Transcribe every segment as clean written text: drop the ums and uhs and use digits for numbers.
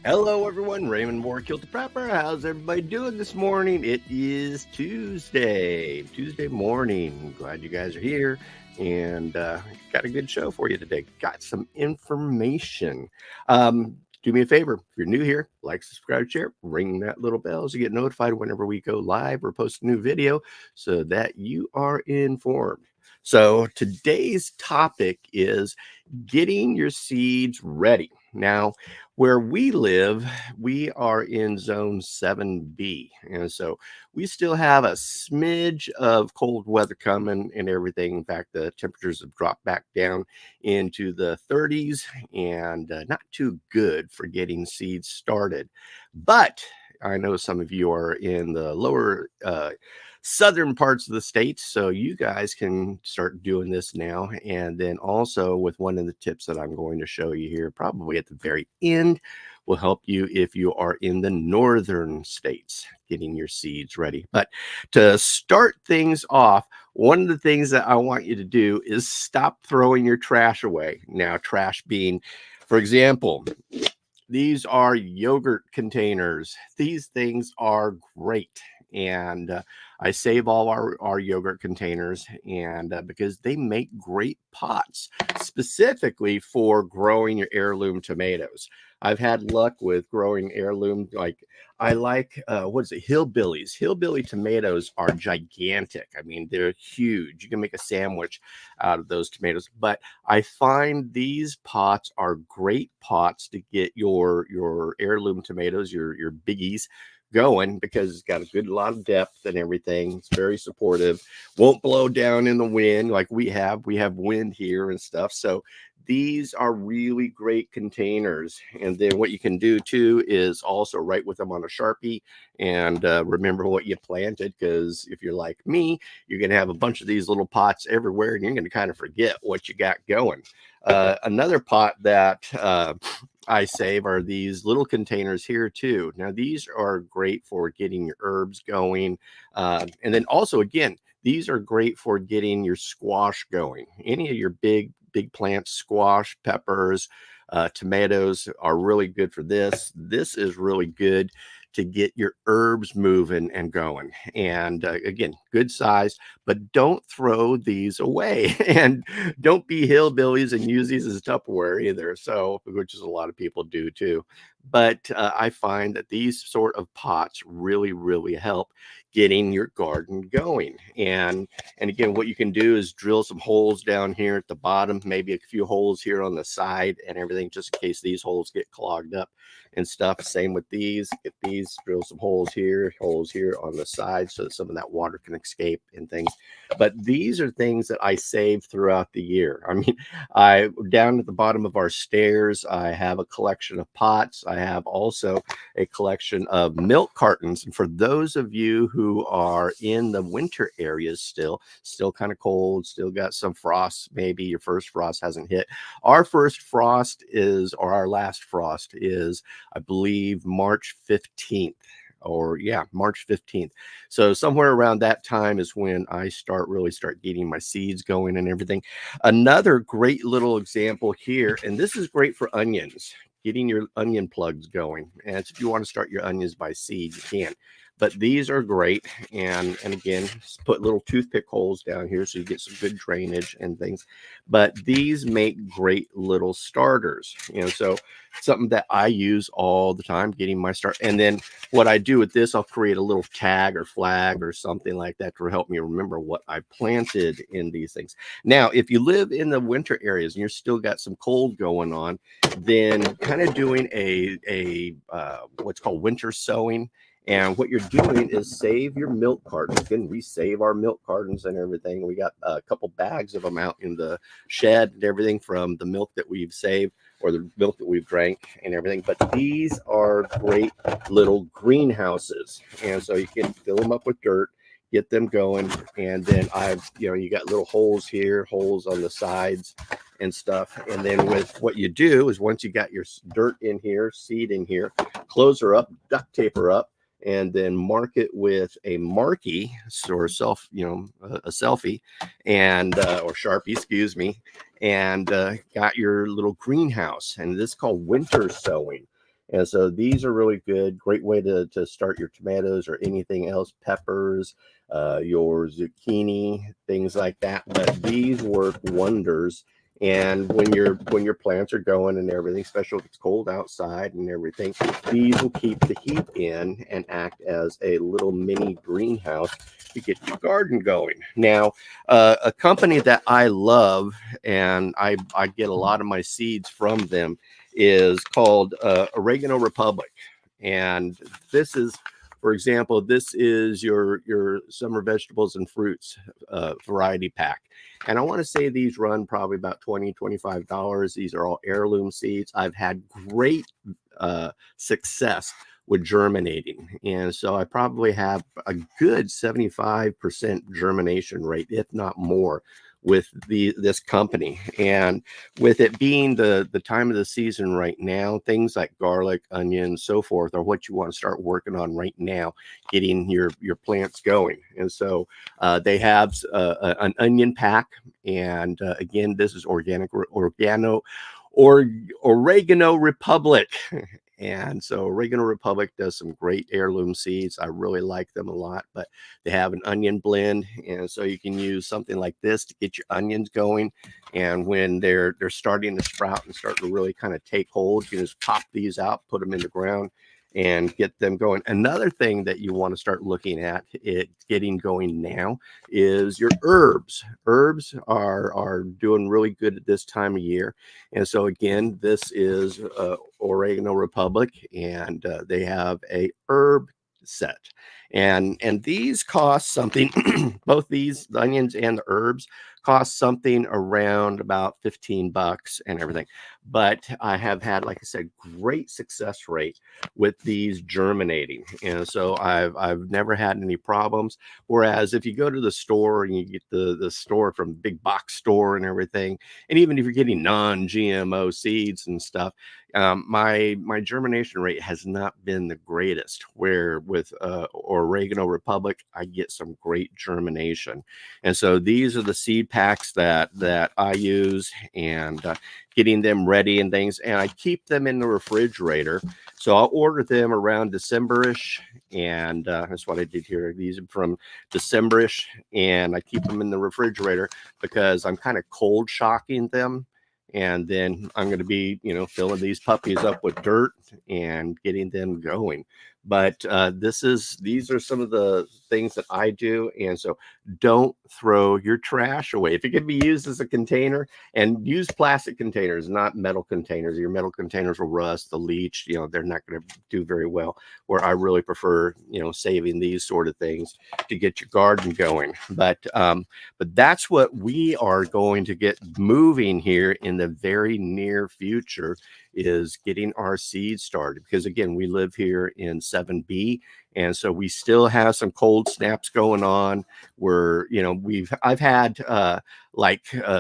Hello, everyone. Raymond Moore, Kilt the Prepper. How's everybody doing this morning? It is Tuesday morning. Glad you guys are here, and got a good show for you today. Got some information. Do me a favor, if you're new here, like, subscribe, share, ring that little bell so you get notified whenever we go live or post a new video so that you are informed. So today's topic is getting your seeds ready. Now, where we live, we are in zone 7B. And so we still have a smidge of cold weather coming and everything. In fact, the temperatures have dropped back down into the 30s and not too good for getting seeds started. But I know some of you are in the lower southern parts of the state, so you guys can start doing this now. And then also with one of the tips that I'm going to show you here, probably at the very end, will help you if you are in the northern states getting your seeds ready. But to start things off, one of the things that I want you to do is stop throwing your trash away. Now, trash being, for example, these are yogurt containers. These things are great. And I save all our yogurt containers and because they make great pots specifically for growing your heirloom tomatoes. I've had luck with growing heirloom, like I like, what is it, hillbillies. Hillbilly tomatoes are gigantic. I mean, they're huge. You can make a sandwich out of those tomatoes. But I find these pots are great pots to get your heirloom tomatoes, your biggies, going because it's got a good lot of depth and everything. It's very supportive, won't blow down in the wind like we have wind here and stuff. So these are really great containers. And then what you can do too is also write with them on a Sharpie and remember what you planted, because if you're like me, you're going to have a bunch of these little pots everywhere and you're going to kind of forget what you got going. Another pot that I save are these little containers here too. Now these are great for getting your herbs going. And then also, again, these are great for getting your squash going. Any of your big plants, squash, peppers, tomatoes are really good for this. This is really good to get your herbs moving and going. And again, good size, but don't throw these away and don't be hillbillies and use these as Tupperware either. So, which is a lot of people do too. But I find that these sort of pots really, really help getting your garden going. And again, what you can do is drill some holes down here at the bottom, maybe a few holes here on the side and everything, just in case these holes get clogged up and stuff. Same with these. Get these, drill some holes here on the side so that some of that water can escape and things. But these are things that I save throughout the year. I mean, I down at the bottom of our stairs, I have a collection of pots. I have also a collection of milk cartons. And for those of you who are in the winter areas still kind of cold, still got some frost, maybe your first frost hasn't hit. Our first frost is, or our last frost is, I believe, March 15th. March 15th. So somewhere around that time is when I really start getting my seeds going and everything. Another great little example here, and this is great for onions, getting your onion plugs going. And if you want to start your onions by seed, you can. But these are great. And again, put little toothpick holes down here so you get some good drainage and things. But these make great little starters. So something that I use all the time, getting my start. And then what I do with this, I'll create a little tag or flag or something like that to help me remember what I planted in these things. Now, if you live in the winter areas and you're still got some cold going on, then kind of doing a what's called winter sowing. And what you're doing is save your milk cartons. Again, we save our milk cartons and everything. We got a couple bags of them out in the shed and everything from the milk that we've saved or the milk that we've drank and everything. But these are great little greenhouses. And so you can fill them up with dirt, get them going. And then you got little holes here, holes on the sides and stuff. And then with what you do is once you got your dirt in here, seed in here, close her up, duct tape her up, and then mark it with a marquee or a selfie and or Sharpie, excuse me, and got your little greenhouse. And this is called winter sowing. And so these are really good, great way to start your tomatoes or anything else, peppers, your zucchini, things like that. But these work wonders. And when your plants are going and everything, especially if it's cold outside and everything, these will keep the heat in and act as a little mini greenhouse to get your garden going. Now, a company that I love and I get a lot of my seeds from them is called Oregano Republic. And this is, for example, this is your summer vegetables and fruits variety pack. And I want to say these run probably about $20-$25. These are all heirloom seeds. I've had great success with germinating. And so I probably have a good 75% germination rate, if not more, with this company. And with it being the time of the season right now, things like garlic, onions, so forth are what you want to start working on right now, getting your plants going. And so they have an onion pack. And again, this is Oregano Republic. And so Oregano Republic does some great heirloom seeds. I really like them a lot, but they have an onion blend. And so you can use something like this to get your onions going. And when they're starting to sprout and start to really kind of take hold, you can just pop these out, put them in the ground and get them going. Another thing that you want to start looking at it getting going now is your herbs. Herbs are doing really good at this time of year. And so again, this is Oregano Republic, and they have a herb set. And these cost something, both these, the onions and the herbs, cost something around about $15 and everything. But I have had, like I said, great success rate with these germinating. And so I've never had any problems. Whereas if you go to the store and you get the store from big box store and everything, and even if you're getting non-GMO seeds and stuff, my germination rate has not been the greatest. Where with Oregano Republic, I get some great germination. And so these are the seed packs that I use, and getting them ready and things. And I keep them in the refrigerator. So I'll order them around December-ish, and that's what I did here. These are from December-ish, and I keep them in the refrigerator because I'm kind of cold shocking them. And then I'm going to be, filling these puppies up with dirt and getting them going. But these are some of the things that I do. And so don't throw your trash away. If it can be used as a container, and use plastic containers, not metal containers. Your metal containers will rust, they'll leach, they're not going to do very well. Where I really prefer, saving these sort of things to get your garden going. But that's what we are going to get moving here in the very near future, is getting our seeds started. Because again, we live here in 7B, and so we still have some cold snaps going on where, I've had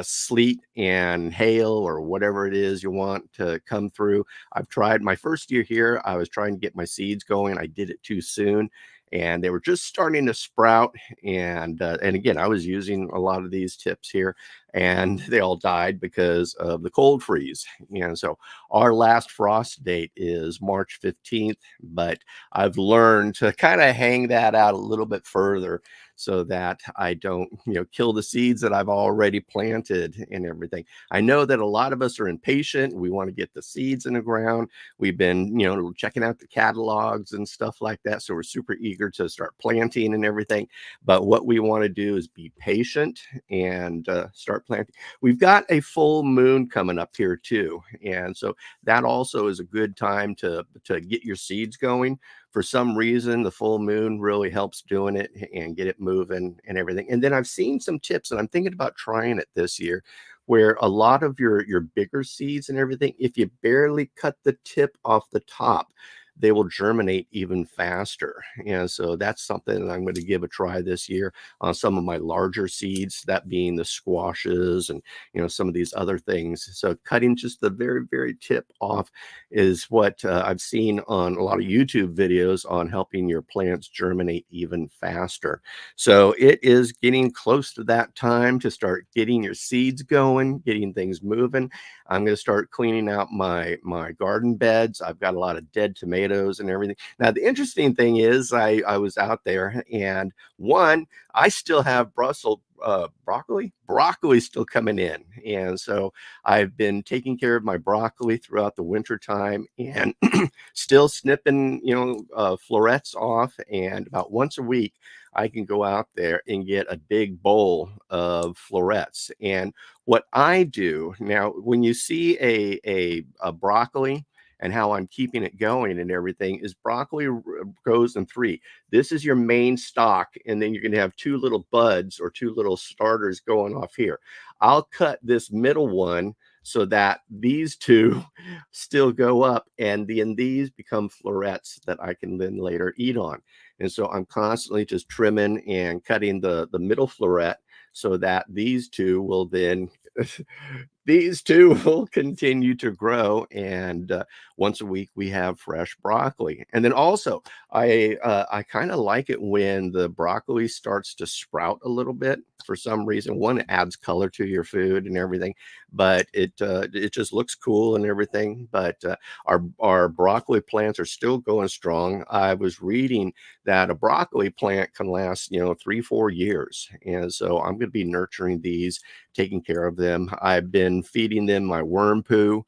sleet and hail or whatever it is you want to come through. I've tried my first year here, I was trying to get my seeds going. I did it too soon, and they were just starting to sprout. And again, I was using a lot of these tips here, and they all died because of the cold freeze. And so our last frost date is March 15th, but I've learned to kind of hang that out a little bit further so that I don't, kill the seeds that I've already planted and everything. I know that a lot of us are impatient. We want to get the seeds in the ground. We've been, checking out the catalogs and stuff like that. So we're super eager to start planting and everything. But what we want to do is be patient and start planting. We've got a full moon coming up here too. And so that also is a good time to get your seeds going. For some reason, the full moon really helps doing it and get it moving and everything. And then I've seen some tips, and I'm thinking about trying it this year, where a lot of your bigger seeds and everything, if you barely cut the tip off the top, they will germinate even faster. And so that's something that I'm going to give a try this year on some of my larger seeds, that being the squashes and some of these other things. So cutting just the very, very tip off is what I've seen on a lot of YouTube videos on helping your plants germinate even faster. So it is getting close to that time to start getting your seeds going, getting things moving. I'm going to start cleaning out my garden beds. I've got a lot of dead tomatoes and everything. Now, the interesting thing is I was out there, and one, I still have Brussels broccoli still coming in. And so I've been taking care of my broccoli throughout the winter time, and still snipping, florets off. And about once a week, I can go out there and get a big bowl of florets. And what I do now, when you see a broccoli and how I'm keeping it going and everything, is broccoli goes in three. This is your main stock, and then you're going to have two little buds or two little starters going off here. I'll cut this middle one so that these two still go up, and then these become florets that I can then later eat on. And so I'm constantly just trimming and cutting the middle floret so that these two will then these two will continue to grow. And once a week we have fresh broccoli. And then also I kind of like it when the broccoli starts to sprout a little bit. For some reason, one, it adds color to your food and everything, but it just looks cool and everything. But our broccoli plants are still going strong. I was reading that a broccoli plant can last 3-4 years, and so I'm going to be nurturing these, taking care of them. I've been feeding them my worm poo,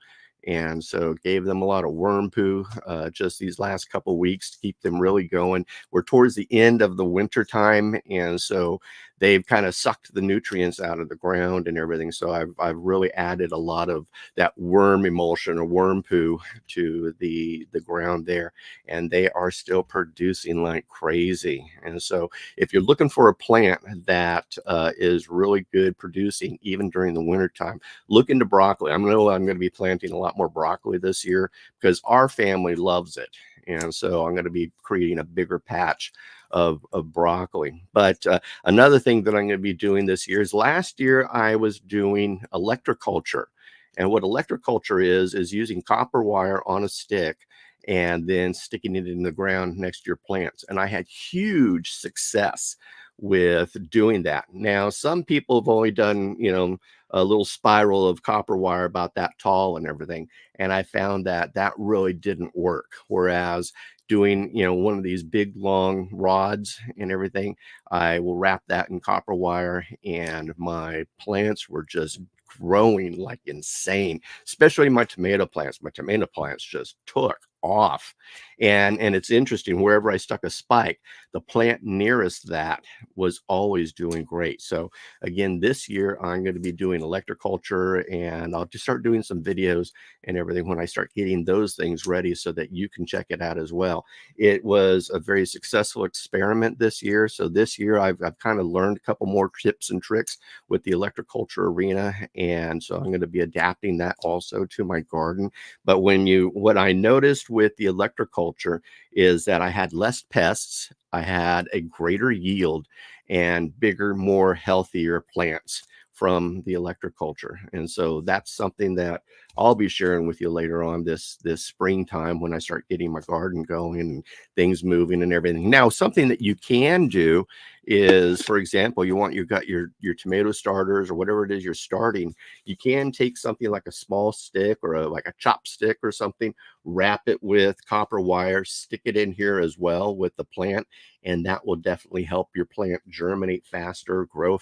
and so gave them a lot of worm poo just these last couple weeks to keep them really going. We're towards the end of the winter time, and so they've kind of sucked the nutrients out of the ground and everything. So I've really added a lot of that worm emulsion or worm poo to the ground there, and they are still producing like crazy. And so if you're looking for a plant that is really good producing even during the winter time, look into broccoli. I'm going to be planting a lot more broccoli this year because our family loves it. And so I'm going to be creating a bigger patch of broccoli. But another thing that I'm going to be doing this year is, last year I was doing electroculture. And what electroculture is using copper wire on a stick and then sticking it in the ground next to your plants. And I had huge success with doing that. Now, some people have only done, a little spiral of copper wire about that tall and everything. And I found that that really didn't work. Whereas doing, one of these big long rods and everything, I will wrap that in copper wire, and my plants were just growing like insane, especially my tomato plants. My tomato plants just took off. And it's interesting, wherever I stuck a spike, the plant nearest that was always doing great. So again, this year I'm going to be doing electroculture, and I'll just start doing some videos and everything when I start getting those things ready so that you can check it out as well. It was a very successful experiment this year. So this year I've kind of learned a couple more tips and tricks with the electroculture arena. And so I'm going to be adapting that also to my garden. But what I noticed with the electroculture is that I had less pests, I had a greater yield, and bigger, more healthier plants from the electroculture. And so that's something that I'll be sharing with you later on this springtime when I start getting my garden going and things moving and everything. Now, something that you can do is, for example, you got your tomato starters or whatever it is you're starting, you can take something like a small stick or like a chopstick or something, wrap it with copper wire, stick it in here as well with the plant, and that will definitely help your plant germinate faster, grow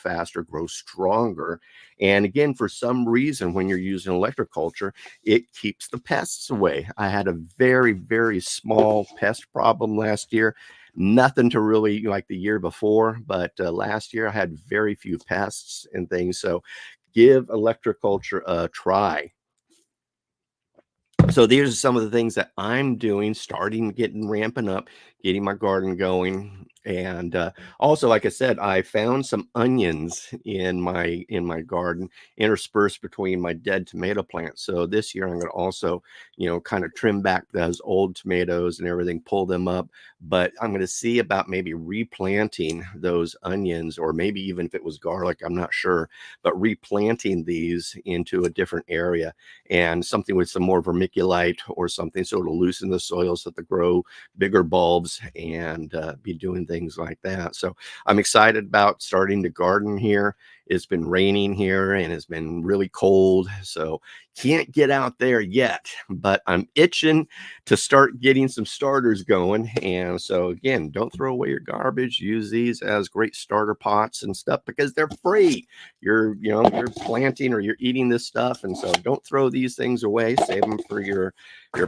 stronger. And again, for some reason, when you're using electroculture, it keeps the pests away. I had a very, very small pest problem last year. Nothing to really like the year before, but last year I had very few pests and things. So give electroculture a try. So these are some of the things that I'm doing, starting, ramping up, getting my garden going. And also, like I said, I found some onions in my garden interspersed between my dead tomato plants. So this year I'm going to also, kind of trim back those old tomatoes and everything, pull them up. But I'm going to see about maybe replanting those onions, or maybe even if it was garlic, I'm not sure, but replanting these into a different area, and something with some more vermiculite or something, so it'll loosen the soil so that they grow bigger bulbs, and be doing things like that. So I'm excited about starting to garden here. It's been raining here and it's been really cold, so can't get out there yet, but I'm itching to start getting some starters going. And so again, don't throw away your garbage. Use these as great starter pots and stuff because they're free. You're planting or you're eating this stuff, and so don't throw these things away. Save them for your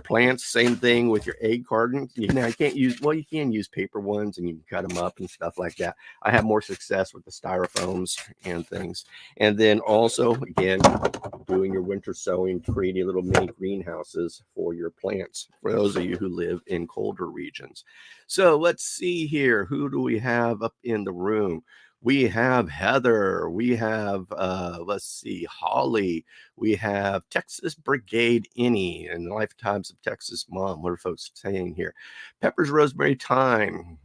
plants. Same thing with your egg cartons. I can't use, well, you can use paper ones and you can cut them up and stuff like that. I have more success with the styrofoams and things. And then also, again, doing your winter sowing, creating little mini greenhouses for your plants, for those of you who live in colder regions. So let's see here. Who do we have up in the room? We have Heather. We have, let's see, Holly. We have Texas Brigade Innie and Lifetimes of Texas Mom. What are folks saying here? Peppers, rosemary, thyme.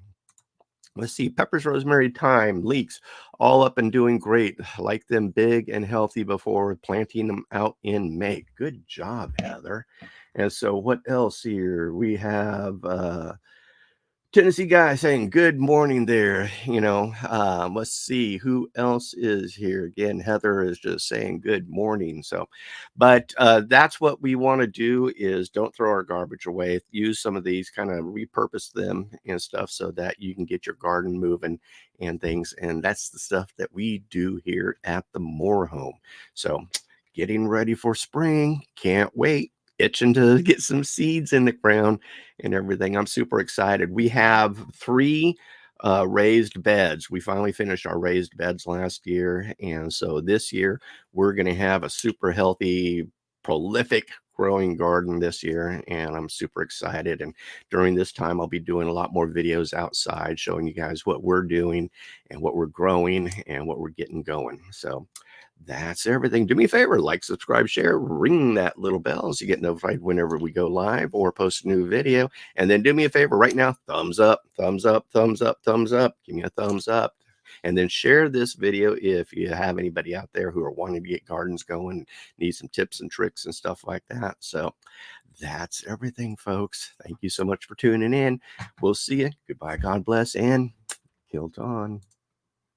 Let's see, peppers, rosemary, thyme, leeks, all up and doing great. Like them big and healthy before planting them out in May. Good job, Heather. And so what else here? We have Tennessee guy saying good morning there. Let's see who else is here. Again, Heather is just saying good morning. So, but that's what we want to do, is don't throw our garbage away. Use some of these, kind of repurpose them and stuff so that you can get your garden moving and things. And that's the stuff that we do here at the Moore Home. So getting ready for spring. Can't wait. Itching to get some seeds in the ground and everything. I'm super excited. We have 3 raised beds. We finally finished our raised beds last year. And so this year we're going to have a super healthy, prolific growing garden this year. And I'm super excited. And during this time, I'll be doing a lot more videos outside showing you guys what we're doing and what we're growing and what we're getting going. So that's everything. Do me a favor, like, subscribe, share, ring that little bell so you get notified whenever we go live or post a new video. And then do me a favor right now, thumbs up, thumbs up, thumbs up, thumbs up. Give me a thumbs up. And then share this video if you have anybody out there who are wanting to get gardens going, need some tips and tricks and stuff like that. So that's everything, folks. Thank you so much for tuning in. We'll see you. Goodbye. God bless, and Kilt on.